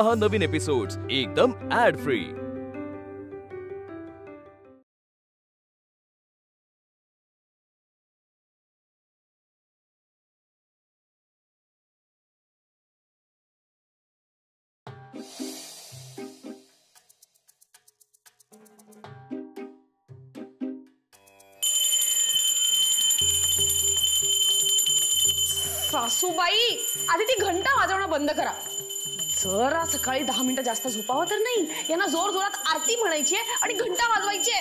पहा नवीन एपिसोड्स एकदम add free. सासूबाई, आधी ती घंटा वाजवणं बंद करा। जरा सकाळी 10 मिनिटं जास्त झोपावं तर नाही, यांना जोर जोरात आरती म्हणायची आणि घंटा वाजवायची।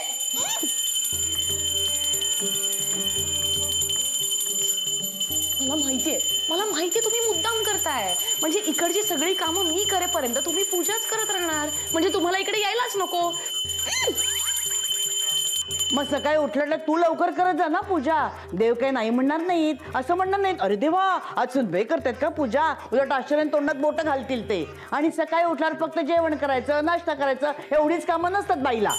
मला माहितीये तुम्ही मुद्दाम करताय, म्हणजे इकडची सगळी कामं मी करेपर्यंत तुम्ही पूजाच करत राहणार, म्हणजे तुम्हाला इकडे यायलाच नको। मग सकाळी उठलं तू लवकर करत जा ना पूजा, देव काही नाही म्हणणार नाहीत, असं म्हणणार नाहीत अरे देवा आज सुनबाई करतात का पूजा, उलट आश्चर्याने तोंडात बोटं घालतील ते। आणि सकाळी उठल्यावर फक्त जेवण करायचं, नाश्ता करायचं, एवढीच कामं नसतात बाईला।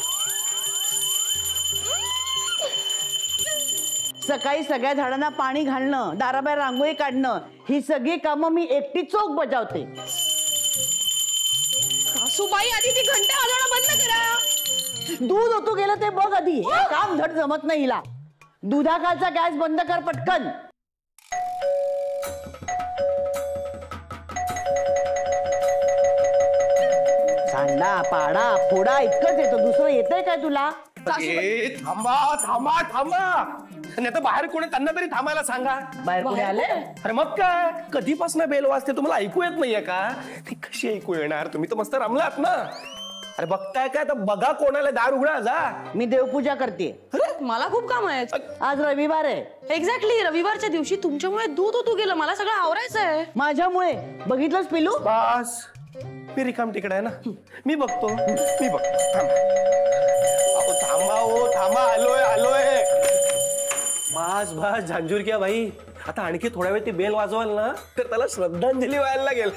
सकाळी सगळ्या झाडांना पाणी घालणं, दाराबाहेर रांगोळी काढणं, ही सगळी कामं मी एकटी चोख बजावते। सासूबाई, आधी ती घंटा वाजवणं बंद करा। दूध ओतू गेलं ते बघ आधी, हे काम धड जमत नाही हिला। दुधाखालचा गॅस बंद कर पटकन। सांडा पाडा फोडा इतकंच येतो, दुसरं येतंय काय तुला? थांबा थांबा थांबा, नाही तर बाहेर कोणी त्यांना तरी थांबायला सांगा। बाहेर कोणी आले? अरे मग काय, कधीपासून बेल वाजते तुम्हाला ऐकू येत नाहीये का? ती कशी ऐकू येणार, तुम्ही तर मस्त रमलात ना। अरे बघताय काय, तर बघा कोणाला दार उघडा जा। मी देवपूजा करते। मला खूप काम आहेत, आज रविवार आहे। एक्झॅक्टली, रविवारच्या दिवशी तुमच्यामुळे दूध ओतू गेलं, मला सगळं आवरायचंय। माझ्यामुळे? बघितलंस पिलू? बस मी रिकाम तिकडे आहे ना, मी बघतो थांबा। अहो थांबा, हो थांबा, आलोय आलोय। बस बस झांजुरक्या बाई, आता आणखी थोड्या वेळ ती बेल वाजवाल ना तर त्याला श्रद्धांजली व्हायला लागेल।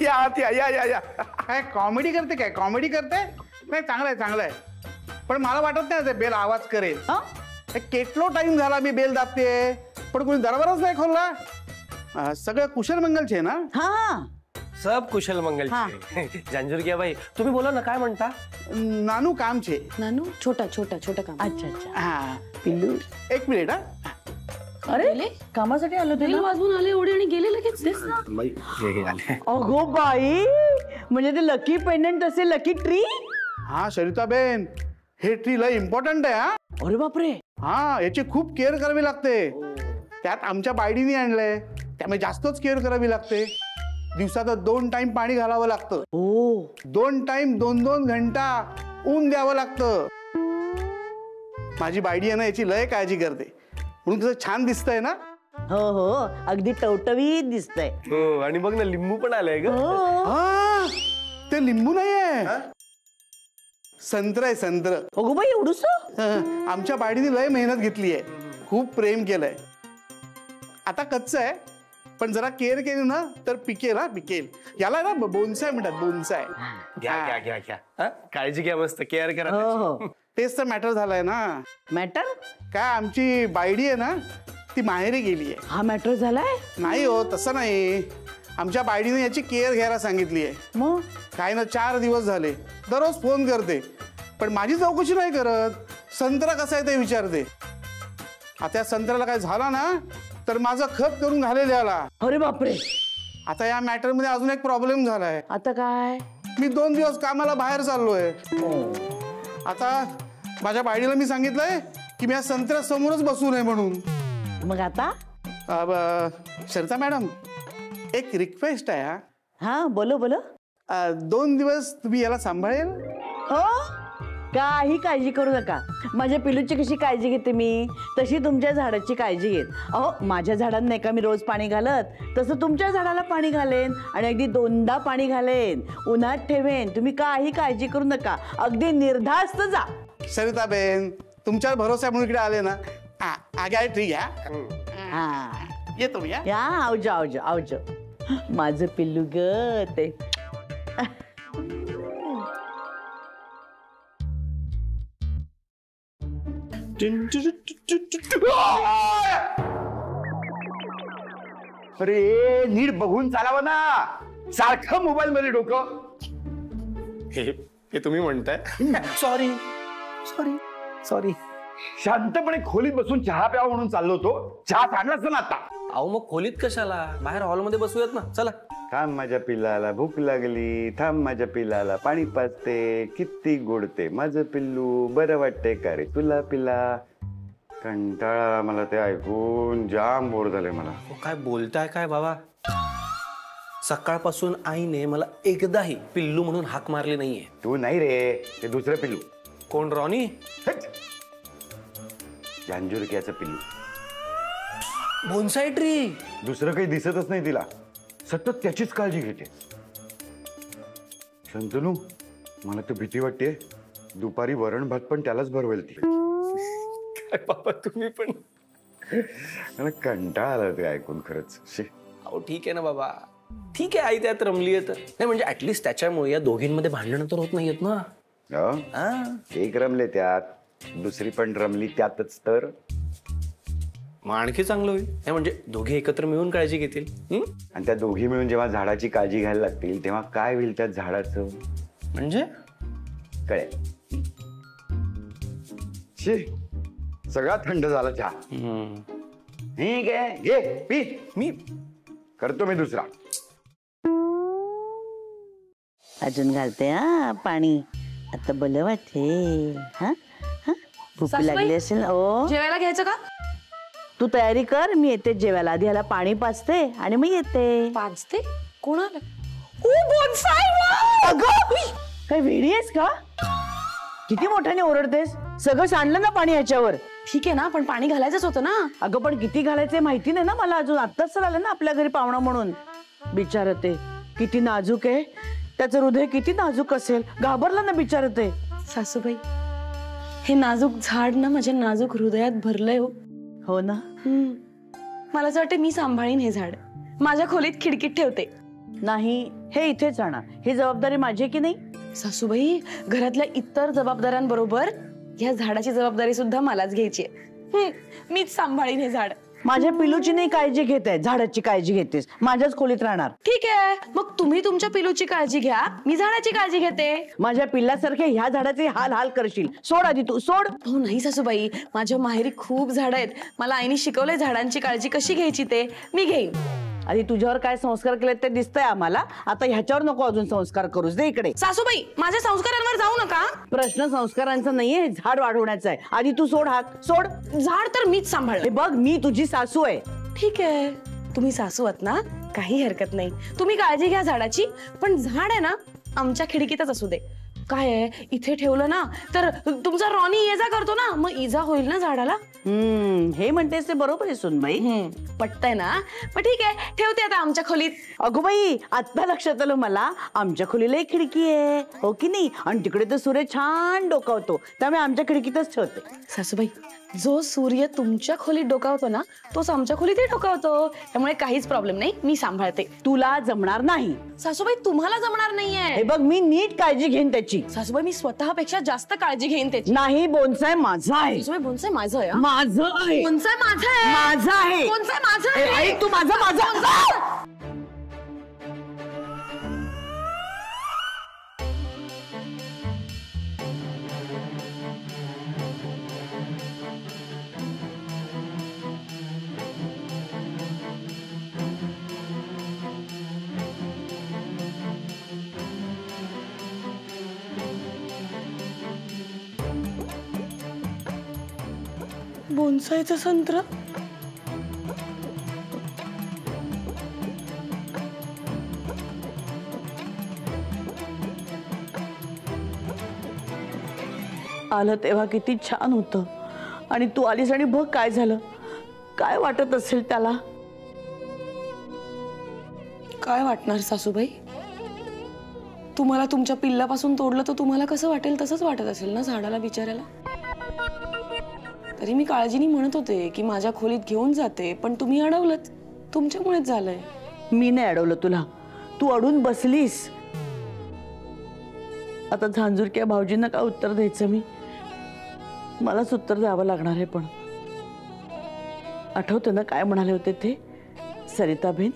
या आत या या या या। काय कॉमेडी करते, काय कॉमेडी करते? नाही चांगलं आहे चांगलं आहे, पण मला वाटत नाही ते बेल आवाज करेल। केटलो टाइम झाला मी बेल दाबते, पण कोणी दरबारच नाही खोलला। सगळं कुशल मंगलचे ना? हा सब कुशल मंगल। झांजुरक्या बाई तुम्ही बोला ना, काय म्हणता? नानू कामचे। नानू छोटा छोटा छोटा काम। अच्छा अच्छा। हा पिल्लू एक मिनिट। हा अरे कामासाठी आलो बेल वाजवून आले एवढे आणि गेले लगेच। अगो बाई, म्हणजे ते लकी पेंडंट असेल, लकी ट्री? हा सरिताबेन, हे ट्री लय इम्पॉर्टंट आहे। हा अरे बापरे। हा, याची खूप केअर करावी लागते, त्यात आमच्या बायडीने आणलंय, त्यामुळे जास्तच केअर करावी लागते। दिवसात 2 टाइम पाणी घालावं लागतं। 2 टाइम 2-2 घंटा ऊन द्यावं लागतं। माझी बायडी आहे ना, याची लय काळजी करते, म्हणून कसं छान दिसतंय ना? हो हो, अगदी टवटवीत दिसतंय। हो, आणि बघ ना लिंबू पण आलंय ग। हा, ते लिंबू नाहीये, संत्र आहे संत्र। अगो बाई एवढूस? आमच्या बायडीने लय मेहनत घेतली आहे, खूप प्रेम केलंय। आता कच्चं आहे, पण जरा केअर केली ना तर पिकेल। हा पिकेल, याला ना बोनसाय म्हणतात, बोनसाय। घ्या घ्या घ्या घ्या, काळजी घ्या, मस्त केअर करा। हो तेच तर मॅटर झालाय ना। मॅटर काय, आमची बायडी आहे ना ती माहेरी गेली आहे। हा मॅटर झालाय? नाही हो, तसं नाही, आमच्या बायडीने याची केअर घ्यायला सांगितली आहे। मग काय ना 4 दिवस झाले, दररोज फोन करते, पण माझी चौकशी नाही करत, संत्रा कसा आहे ते विचारते। आता या संत्र्याला काय झाला ना तर माझं खत करून घालेल याला। अरे बापरे। आता या मॅटर मध्ये अजून एक प्रॉब्लेम झालाय। आता काय? मी 2 दिवस कामाला बाहेर चाललोय। आता माझ्या बायडीला मी सांगितलंय की मी या संत्र्या समोरच बसू नये म्हणून। मग आता? सरिता मॅडम, एक रिक्वेस्ट आहे। हा बोलो बोलो। 2 दिवस तुम्ही याला सांभाळेल? हो, काही काळजी करू नका, माझ्या पिलूची कशी काळजी घेते मी तशी तुमच्या झाडाची काळजी घेत। अहो, माझ्या झाडांना नाही का मी रोज पाणी घालत, तसं तुमच्या झाडाला पाणी घालेन, आणि अगदी 2दा पाणी घालेन, उन्हात ठेवेन, तुम्ही काही काळजी करू नका, अगदी निर्धास्त जा। सरिताबेन, तुमच्यावर भरोसा म्हणून इकडे आले ना। आगे ठीक आहे, हा येतो मी। या, आवजो आवजो आवजो, माझं पिल्लू ग ते। अरे नीट बघून चालावं ना, सारखं मोबाईल मध्ये डोकं. हे तुम्ही म्हणताय. Sorry sorry sorry. शांतपणे खोलीत बसून चहा प्यावा म्हणून चाललो होतो. चहा सांडलाच ना आता. अहो मग खोलीत कशाला, बाहेर हॉलमध्ये बसूयात ना. चला. थांब माझ्या पिल्लाला भूक लागली, थांब माझ्या पिल्लाला पाणी पाजते, किती गोडते माझं पिल्लू, बरं वाटते का रे तुला पिल्ला. कंटाळा मला ते ऐकून, जाम बोर झाले मला. काय बोलताय काय बाबा. सकाळपासून आईने मला एकदाही पिल्लू म्हणून हाक मारली नाहीये. तू नाही रे, ते दुसरं पिल्लू. कोण, रॉनी? झांजुरक्याचं पिल्लू. Bonsai tree. दुसरं काही दिसतच नाही तिला, सतत त्याचीच काळजी घेते. शंतनू, मला तर भीती वाटते दुपारी वरण भात पण त्यालाच भरवेल ती. काय बाबा तुम्ही पण. मला कंटाळा आला ते ऐकून खरंच. अहो ठीक आहे ना बाबा, ठीक आहे. आई त्यात रमली आहे तर नाही, म्हणजे ऍटलीस्ट त्याच्यामुळे या दोघींमध्ये भांडणं तर होत नाहीयेत ना. एक रमले त्यात, दुसरी पण रमली त्यातच तर मग आणखी चांगलं होईल. नाही म्हणजे दोघे एकत्र मिळून काळजी घेतील. आणि त्या दोघी मिळून जेव्हा झाडाची काळजी घ्यायला लागतील तेव्हा काय होईल त्या झाडाचं म्हणजे कळेल. सगळा थंड झाला चहा. ठीक आहे, घे पी. मी करतो मी दुसरा. अजून घालते हा पाणी. आता बरं वाटते. हा हा भूक सासूबाई? लागली असेल. ओ जेवायला घ्यायचं का? तू तयारी कर, मी येते जेवायला. आधी ह्याला पाणी पाजते आणि मग येते. पाचते कोणाला? ओ बोन्साई, वा! अगं काय वेडी आहेस का? किती मोठ्याने ओरडतेस. सगळं सांडलं ना पाणी ह्याच्यावर. ठीक आहे ना, पण पाणी घालायचंच होतं ना. अगं पण किती घालायचे माहिती नाही ना मला अजून. आत्ताच तर आलं ना आपल्या घरी पाहुणा म्हणून. बिचार ते किती नाजूक आहे, त्याचं हृदय किती नाजूक असेल. घाबरला ना बिचार ते. सासूबाई, हे नाजूक झाड ना माझ्या नाजूक हृदयात भरलंय हो. हो ना. मला असं वाटतं मी सांभाळीन हे झाड. माझ्या खोलीत खिडकीत ठेवते. नाही, हे इथेच राहणार. ही जबाबदारी माझी आहे की नाही. सासूबाई, घरातल्या इतर जबाबदाऱ्यांबरोबर या झाडाची जबाबदारी सुद्धा मलाच घ्यायची आहे. मीच सांभाळीन हे झाड. माझ्या पिलूची नाही काळजी घेत आहे, झाडाची काळजी घेतेस. माझ्याच खोलीत राहणार. ठीक आहे, मग तुम्ही तुमच्या पिलूची काळजी घ्या, मी झाडाची काळजी घेते. माझ्या पिल्लासारखे ह्या झाडाचे हाल हाल करशील. सोड आधी तू, सोड. हो नाही सासूबाई, माझ्या माहेरी खूप झाडं आहेत. मला आईने शिकवलंय झाडांची काळजी कशी घ्यायची ते. मी घेईन. आधी तुझ्यावर काय संस्कार केले ते दिसतंय आम्हाला. आता ह्याच्यावर नको अजून संस्कार करूस. दे इकडे. सासूबाई, माझ्या संस्कारांवर जाऊ नका. प्रश्न संस्कारांचा नाहीये, झाड वाढवण्याचा आहे. आधी तू सोड हात, सोड. झाड तर मीच सांभाळ. हे बघ, मी तुझी सासू आहे. ठीक आहे, तुम्ही सासू आहात ना, काही हरकत नाही. तुम्ही काळजी घ्या झाडाची, पण झाड आहे ना आमच्या खिडकीतच असू दे. काय आहे, इथे ठेवलं ना तर तुमचा रॉनी ये जा करतो ना, मग इजा होईल ना झाडाला. हे म्हणतेस ते बरोबर आहे सुनबाई. पटतंय ना. मग ठीक आहे, ठेवते आता आमच्या खोलीत. अगो बाई, आता लक्षात आलं मला, आमच्या खोलीला एक खिडकी आहे, हो की नाही. आणि तिकडे तर सूर्य छान डोकावतो, त्यामुळे आमच्या खिडकीतच ठेवते. सासूबाई, जो सूर्य तुमच्या खोलीत डोकावतो ना तोच आमच्या खोलीतही डोकावतो, त्यामुळे काहीच प्रॉब्लेम नाही. मी सांभाळते. तुला जमणार नाही. सासूबाई, तुम्हाला जमणार नाहीये. हे बघ, मी नीट काळजी घेईन त्याची. सासूबाई, मी स्वतःपेक्षा जास्त काळजी घेईन त्याची. नाही, बोन्साय माझा आहे. सासूबाई, बोन्साय माझं आहे. माझं आहे. बोन्साय माझं आहे. माझं आहे. बोन्साय माझं ए, आहे. ऐक तू, माझं माझं. बोन्सायचं संत्र. आलं तेव्हा किती छान होतं, आणि तू आलीस आणि बघ काय झालं. काय वाटत असेल त्याला. काय वाटणार सासूबाई? तुम्हाला तुमच्या पिल्लापासून तोडलं तर तुम्हाला कसं वाटेल तसंच वाटत असेल ना झाडाला बिचाऱ्याला. तरी मी काळजीने म्हणत होते की माझ्या खोलीत घेऊन जाते, पण तुम्ही अडवलंच. तुमच्यामुळेच झालंय. मी नाही अडवलं तुला, तू अडून बसलीस. आता झांजुरक्या भाऊजींना काय उत्तर द्यायचं मी. मलाच उत्तर द्यावं लागणार आहे. पण आठवतं ना काय म्हणाले होते ते, सरिताबेन,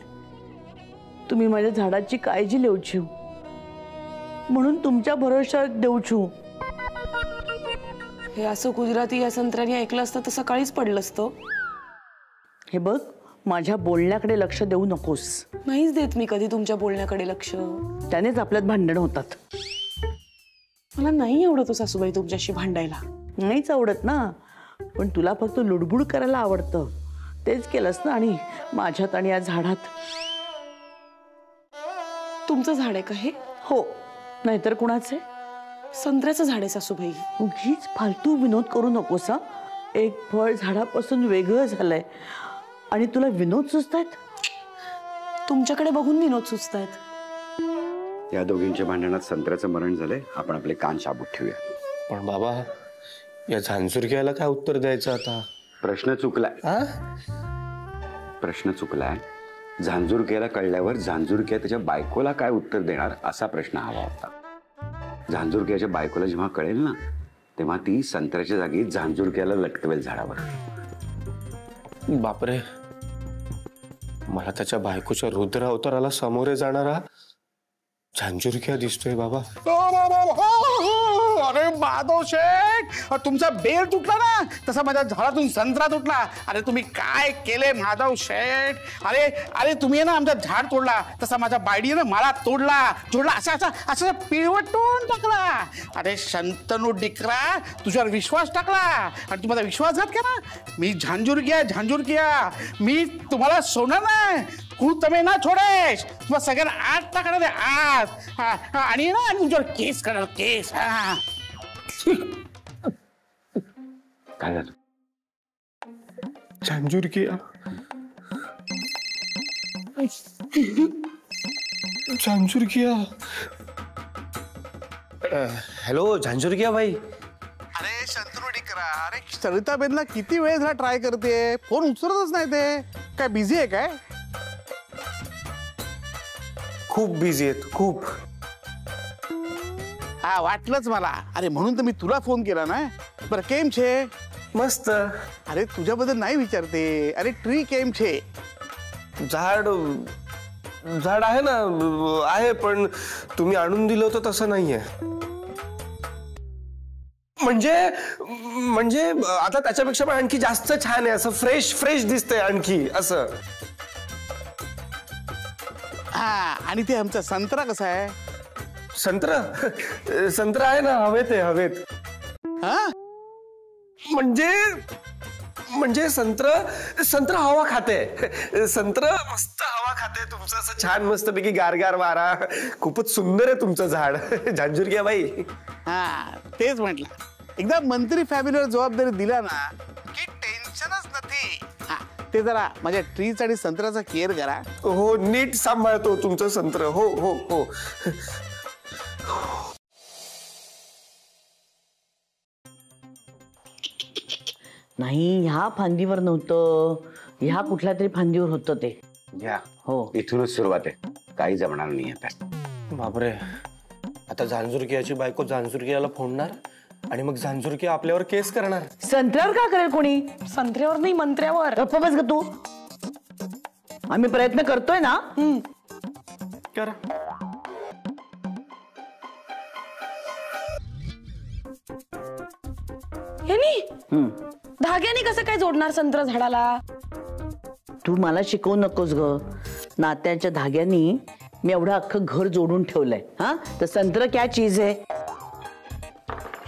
तुम्ही माझ्या झाडाची काळजी लेवची म्हणून तुमच्या भरोशावर देऊछू. हे असं गुजराती या संत्र्याने ऐकलं असतं तर सकाळीच पडलं असतं. हे बघ, माझ्या बोलण्याकडे लक्ष देऊ नकोस. नाहीच देत मी कधी तुमच्या बोलण्याकडे लक्ष. त्यानेच आपल्यात भांडण होतात. मला नाही आवडत सासूबाई तुमच्याशी भांडायला. नाहीच आवडत ना, पण तुला फक्त लुडबुड करायला आवडतं. तेच केलंस ना, आणि माझ्यात आणि या झाडात. तुमचं झाड आहे का हे? हो, नाहीतर कुणाचे? संत्र्याचं झाड आहे सासूबाई. उगीच फालतू विनोद करू नकोस हा. एक फळ झाडापासून वेगळं झालंय आणि तुला विनोद सुचतायत. तुमच्याकडे बघून विनोद सुचतायत. या दोघींच्या भांडणात संत्र्याचं मरण झालंय. आपण आपले कान शाबूत ठेवूया. पण बाबा, या झांझुरक्याला काय उत्तर द्यायचं आता? प्रश्न चुकलाय. प्रश्न चुकलाय. झांझुरक्याला कळल्यावर झांझुरक्या त्याच्या बायकोला काय उत्तर देणार असा प्रश्न हवा होता. झांझुरक्याच्या बायकोला जेव्हा कळेल ना, तेव्हा ती संत्र्याच्या जागी झांझुरक्याला लटकवेल झाडावर. बापरे, मला त्याच्या बायकोच्या रुद्र अवताराला सामोरे जाणारा झांझुरक्या दिसतोय बाबा. अरे माधव शेठ, तुमचा बेल तुटला ना, तसा माझ्या झाडातून संत्रा तुटला. अरे तुम्ही काय केले माधव शेठ? अरे अरे तुम्ही ना आमचा झाड तोडला, तसा माझ्या बायडीने मला जोडला असं पिळवटून टाकला. अरे शंतनू डिकरा, तुझ्यावर विश्वास टाकला आणि तू माझा विश्वासघात केला. मी झांझुरक्या, मी तुम्हाला सोडणार नाही. तुम्ही ना छोडेस, तुम्हाला सगळ्यांना आत टाकणार आहे, आत. आणि ना तुमच्यावर केस करणार, केस. काय झालं? झांझुरक्या, झांझुरक्या. हॅलो झांझुरक्या बाई. अरे शंतनू डिकरा, अरे सरिताबेनला किती वेळ झाला ट्राय करते, फोन उचलतच नाही. ते काय बिझी आहे काय? खूप बिझी आहेत, खूप. हा, वाटलंच मला. अरे म्हणून तर मी तुला फोन केला ना. बरं, केम छे? मस्त. अरे तुझ्याबद्दल नाही विचारते. अरे ट्री केम छे? झाड आहे ना, आहे, पण तुम्ही आणून दिलं होतं तसं नाहीये. म्हणजे आता त्याच्यापेक्षा पण आणखी जास्त छान आहे, असं फ्रेश दिसतंय आणखी असं. हा, आणि ते आमचा संत्रा कसा आहे? संत्रा आहे ना, हवेत. हा, म्हणजे संत्र हवा खाते. संत्र मस्त हवा खाते. तुमचं असं छान मस्तपैकी गारगार वारा. खूपच सुंदर आहे तुमचं झाड झांझुरक्या बाई. हा, तेच म्हटलं. एकदा मंत्री फॅमिलीवर जबाबदारी दिला ना की टेन्शनच नाही. हा, ते जरा माझ्या ट्रीज आणि संत्र्याचा केअर करा. हो, नीट सांभाळतो तुमचं संत्र. हो. नाही, ह्या फांदीवर नव्हतं, ह्या कुठल्या तरी फांदीवर होतं ते. घ्या. हो, इथूनच सुरुवात आहे. काही जमणार नाही आता. बापरे, आता झांझुरक्याची बायको झांझुरक्याला फोडणार आणि मग झांझुरक्या आपल्यावर केस करणार. संत्र्यावर का करेल कोणी? संत्र्यावर नाही, मंत्र्यावर. गप्प बस ग तू. आम्ही प्रयत्न करतोय ना. करा. धाग्याने कसं काय जोडणार संत्र झाडाला? तू मला शिकवू नकोस ग. नात्याच्या धाग्यानी मी एवढं अख्खं घर जोडून ठेवलंय. हा, तर संत्र क्या चीज आहे?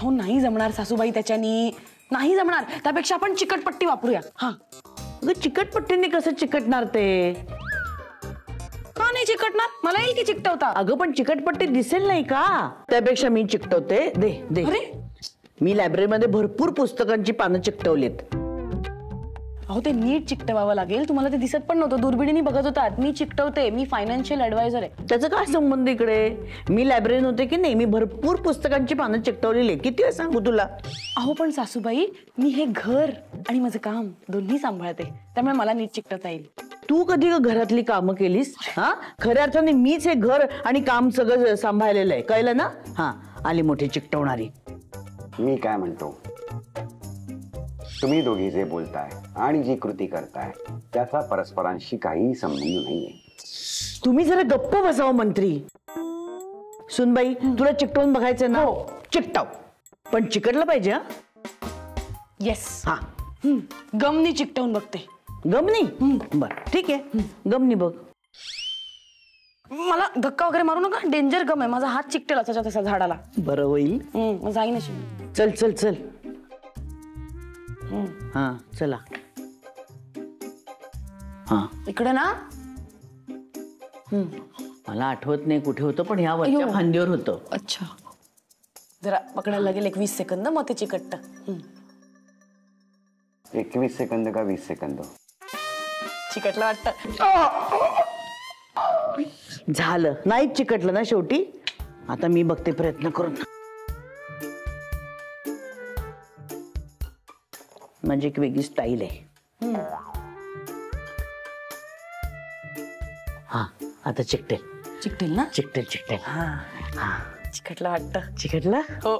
हो, नाही जमणार सासूबाई, त्याच्यानी नाही जमणार. त्यापेक्षा आपण चिकटपट्टी वापरूया. हा, चिकटपट्टीने कसं चिकटणार ते? का नाही चिकटणार? मला येईल की चिकटवता. अगं पण चिकटपट्टी दिसेल नाही का? त्यापेक्षा मी चिकटवते. दे. अरे, मी लायब्ररीमध्ये भरपूर पुस्तकांची पानं चिकटवलीत. अहो, ते नीट चिकटवावं लागेल. तुम्हाला ते दिसत पण नव्हतं, दुर्बिणीने बघत होतात. मी चिकटवते. मी फायनान्शियल ऍडवायझर आहे. त्याचा काय संबंध इकडे? मी लायब्ररीत होते की नाही, मी भरपूर पुस्तकांची पानं चिकटवलेली. किती वेळ सांगू तुला? अहो पण सासूबाई, मी हे घर आणि माझं काम दोन्ही सांभाळते, त्यामुळे मला नीट चिकटवता येईल. तू कधी घरातली कामं केलीस? हा, खऱ्या अर्थाने मीच हे घर आणि काम सगळं सांभाळलेलं आहे, कळलं ना? हा, आली मोठी चिकटवणारी. मी काय म्हणतो, तुम्ही दोघी जे बोलताय आणि जी कृती करताय त्याचा परस्परांशी काही संबंध नाहीये. तुम्ही जरा गप्प बसावं मंत्री. सुनबाई तुला चिकटवून बघायचं ना? चिकटाव, पण चिकटलं पाहिजे. हा येस. हा गमनी चिकटवून बघते. गमनी? बर ठीक आहे, गमनी बघ. मला धक्का वगैरे मारू नका, डेंजर गम आहे. माझा हात चिकटेल असा तसा झाडाला. बरं होईल. जाईन अशी. चल चल चल. हा चला. हा इकडे ना. मला आठवत नाही कुठे होतं, पण ह्या वरच्या फांदीवर होतं. अच्छा, जरा पकडायला लागेल 21 सेकंद, मग ते चिकटत. 21 सेकंद का 20 सेकंद? चिकटलं वाटतं. झालं, नाही चिकटलं ना शेवटी. आता मी बघते प्रयत्न करून. माझी एक वेगळी स्टाईल आहे. हा आता चिकटेल. चिकटेल ना? चिकटेल चिकटेल. हा हा चिकटलं वाटतं. चिकटलं. हो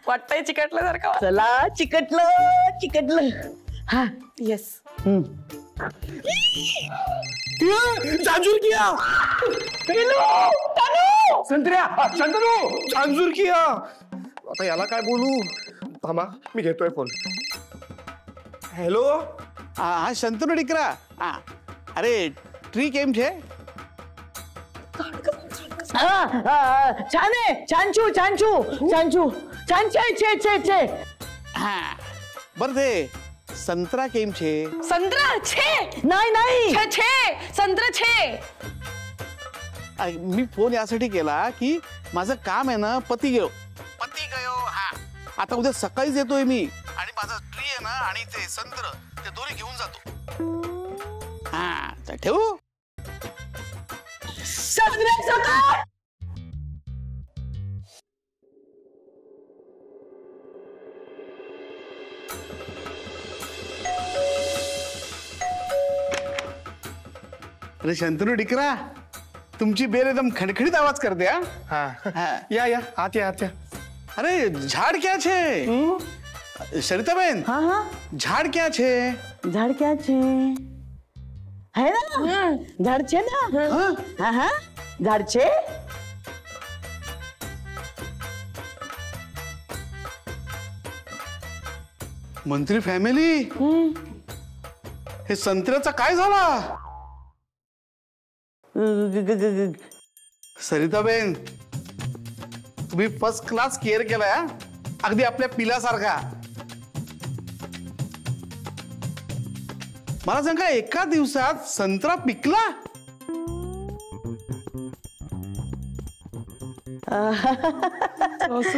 वाटतंय चिकटलं जर का. चला चिकटलं चिकटलं. हा येस. झांझूर किया. संत्र्या, शंतनू, झांझूर किया. आता याला काय बोलू? थांबा, मी घेतोय फोन. હેલો. હા શંતનુ દીકરા. અરે ટ્રી કેમ છે? छान आहे. छानचू छानचू छानचू छान छे छे छे छे. હા બરાબર છે. સંતરા કેમ છે? संत्रा छे. नाही नाही. छे छे संत्र छे. मी फोन यासाठी केला की माझं काम आहे ना पती गयो. हा आता उद्या सकाळीच येतोय मी, आणि माझा ट्री आहे ना आणि ते संत्र ते दोन्ही घेऊन जातो. हा तर ठेवू. अरे शंतनू डिकरा, तुमची बेल एकदम खडखडीत आवाज करते. हा या या, आत या आत या. अरे झाड क्या छे? सरिताबेन, हाँ हाँ झाड़ क्या छे? झाड़ क्या छे? है ना? झाड़ छे ना? हाँ? हाँ हाँ झाड़ छे. मंत्री फॅमिली, हे संत्र्याचा काय झाला? सरिताबेन, तुम्ही फर्स्ट क्लास केअर केलाय. अगदी आपल्या पिलासारखा. मला सांगा, एका दिवसात संत्रा पिकला?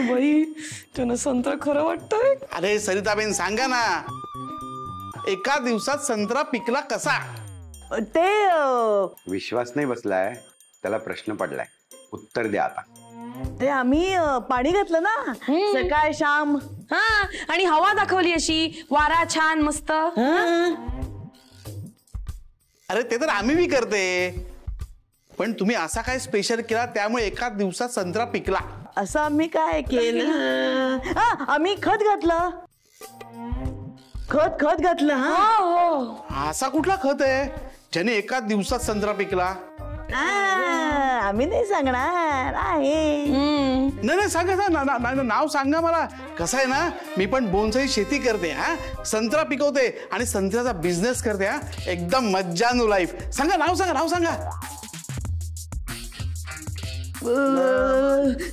बाई त्यानं संत्र खरं वाटतंय. अरे सरिताबेन सांगा ना, एका दिवसात संत्रा पिकला कसा? ते विश्वास नाही बसलाय, त्याला प्रश्न पडलाय. उत्तर द्या आता. ते आम्ही पाणी घातलं ना सकाळ शाम. हा, आणि हवा दाखवली अशी, वारा छान मस्त. अरे ते तर आम्ही बी करते, पण तुम्ही असा काय स्पेशल केला त्यामुळे एका दिवसात संत्रा पिकला? असं आम्ही काय केलं? आम्ही खत घातलं. खत घातलं. हा असा कुठला खत आहे ज्याने एका दिवसात संत्रा पिकला? आम्ही नाही सांगणार आहे. नाही सांगा, नाव सांगा मला. कसं आहे ना, मी पण बोनसाई शेती करते. हा, संत्रा पिकवते आणि संत्र्याचा बिझनेस करते. हा, एकदम मज्जानू लाईफ. सांगा, नाव सांगा.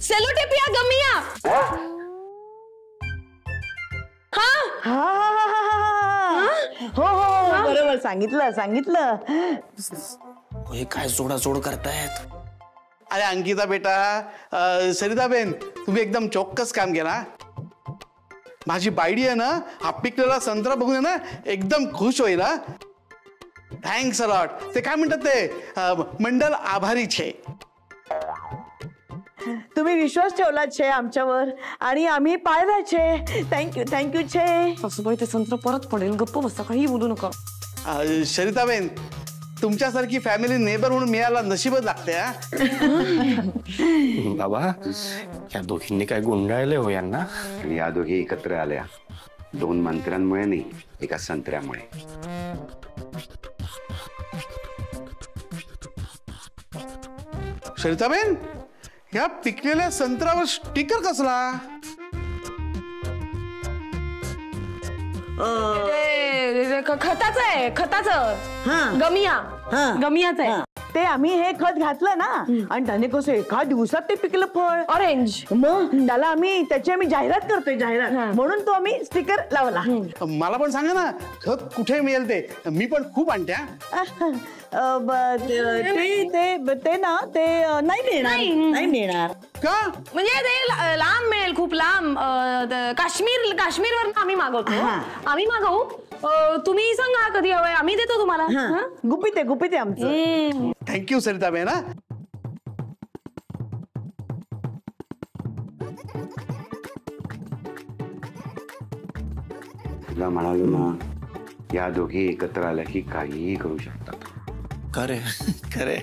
सेलोटेपिया गमिया. हो बरोबर सांगितलं. हे काय जोडाजोड करतायत? अरे अंकिता बेटा, सरिताबेन, तुम्ही एकदम चोक्कस काम केला. माझी बायडी आहे ना, हा पिकलेला संत्रा बघून आहे ना एकदम खुश होईल. Thanks a lot. ते काय म्हणतात ते, मंडल आभारी छे. तुम्ही विश्वास ठेवला छे आमच्यावर, आणि आम्ही पाळला छे. थँक्यू छे. सासूबाई ते संत्र परत पडेल. गप्प बसा, काही बोलू नका. सरिताबेन, तुमच्यासारखी फॅमिली नेबर म्हणून मिळायला नशीबच लागते. बाबा, या दोघींनी काय गुंडाळले हो यांना? आणि या दोघी एकत्र आल्या 2 मंत्र्यांमुळे नाही, एका संत्र्यामुळे. सरिताबेन, या पिकलेल्या संत्र्यावर स्टिकर कसला? खताचं आहे, खताचं. गमिया. गमियाचं आहे. ते आम्ही हे खत घातलं ना आणि त्याने कसं एका दिवसात ते पिकलं फळ. ऑरेंज. मग त्याला त्याची आम्ही जाहिरात करतोय, जाहिरात म्हणून तो आम्ही स्टिकर लावला. मला पण सांगा ना, खत कुठे मिळेल ते? मी पण खूप आणत्या. ते ना ते नाही मिळणार, नाही मिळणार. का? म्हणजे ते लांब मिळेल, खूप लांब. काश्मीरवर आम्ही मागवतो. आम्ही मागवू. तुम्ही सांगा कधी हवंय, आम्ही देतो तुम्हाला. गुपित आहे आमचं. थँक्यू सरिताबेन. तुला म्हणालो ना, या दोघी एकत्र आल्या की काहीही करू शकतात. खरे खरे